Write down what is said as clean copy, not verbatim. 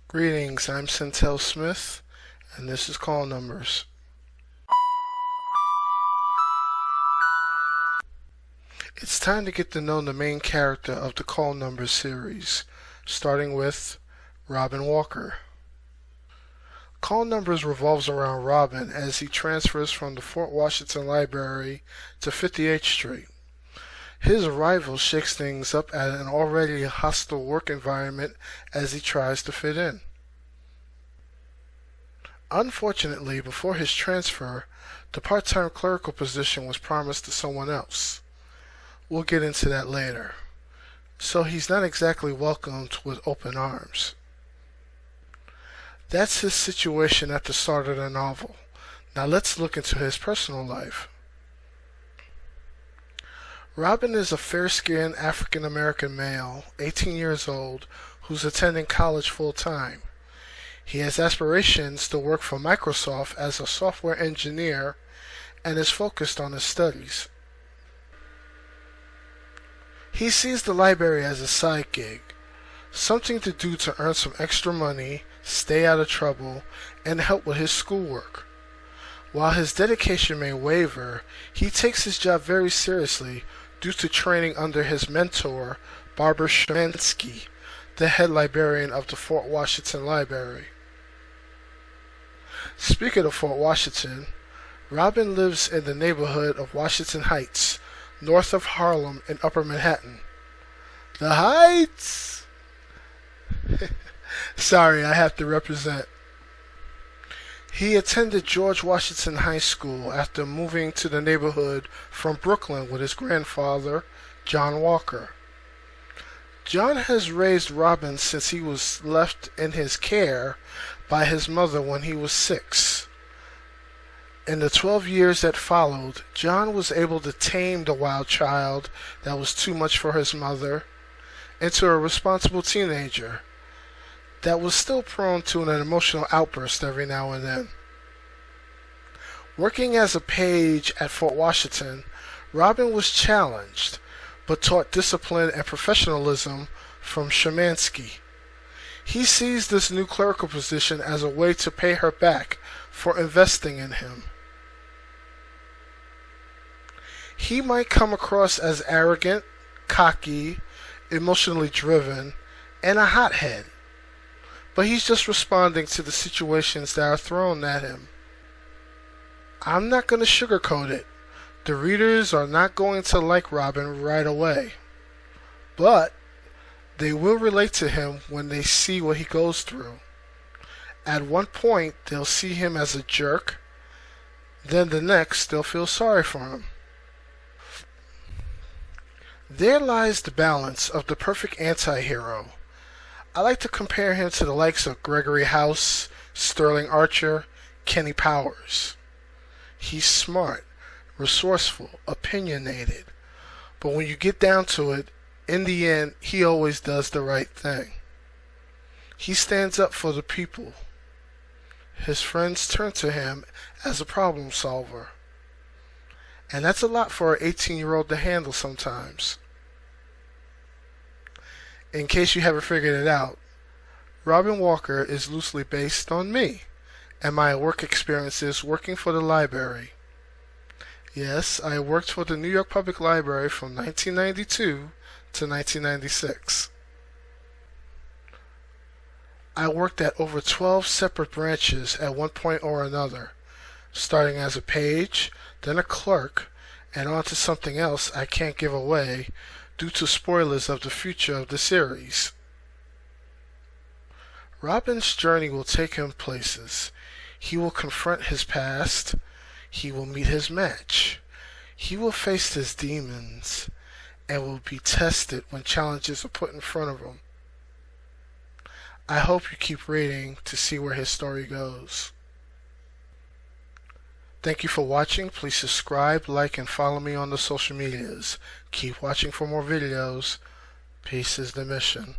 Greetings, I'm Syntell Smith, and this is Call Numbers. It's time to get to know the main character of the Call Numbers series, starting with Robin Walker. Call Numbers revolves around Robin as he transfers from the Fort Washington Library to 58th Street. His arrival shakes things up at an already hostile work environment as he tries to fit in. Unfortunately, before his transfer, the part-time clerical position was promised to someone else. We'll get into that later. So he's not exactly welcomed with open arms. That's his situation at the start of the novel. Now let's look into his personal life. Robin is a fair-skinned African-American male, 18 years old, who's attending college full-time. He has aspirations to work for Microsoft as a software engineer and is focused on his studies. He sees the library as a side gig, something to do to earn some extra money, stay out of trouble, and help with his schoolwork. While his dedication may waver, he takes his job very seriously due to training under his mentor, Barbara Shemansky, the head librarian of the Fort Washington Library. Speaking of Fort Washington, Robin lives in the neighborhood of Washington Heights, north of Harlem in Upper Manhattan. The Heights! Sorry, I have to represent. He attended George Washington High School after moving to the neighborhood from Brooklyn with his grandfather, John Walker. John has raised Robin since he was left in his care by his mother when he was 6. In the 12 years that followed, John was able to tame the wild child that was too much for his mother into a responsible teenager that was still prone to an emotional outburst every now and then. Working as a page at Fort Washington, Robin was challenged, but taught discipline and professionalism from Shemansky. He sees this new clerical position as a way to pay her back for investing in him. He might come across as arrogant, cocky, emotionally driven, and a hothead, but he's just responding to the situations that are thrown at him. I'm not going to sugarcoat it. The readers are not going to like Robin right away, but they will relate to him when they see what he goes through. At one point, they'll see him as a jerk, then the next, they'll feel sorry for him. There lies the balance of the perfect anti-hero. I like to compare him to the likes of Gregory House, Sterling Archer, Kenny Powers. He's smart, resourceful, opinionated, but when you get down to it, in the end, he always does the right thing. He stands up for the people. His friends turn to him as a problem solver. And that's a lot for an 18-year-old to handle sometimes. In case you haven't figured it out, Robin Walker is loosely based on me and my work experiences working for the library. Yes, I worked for the New York Public Library from 1992 to 1996. I worked at over 12 separate branches at one point or another, starting as a page, then a clerk, and on to something else I can't give away due to spoilers of the future of the series. Robin's journey will take him places. He will confront his past. He will meet his match. He will face his demons and will be tested when challenges are put in front of him. I hope you keep reading to see where his story goes. Thank you for watching. Please subscribe, like, and follow me on the social medias. Keep watching for more videos. Peace is the mission.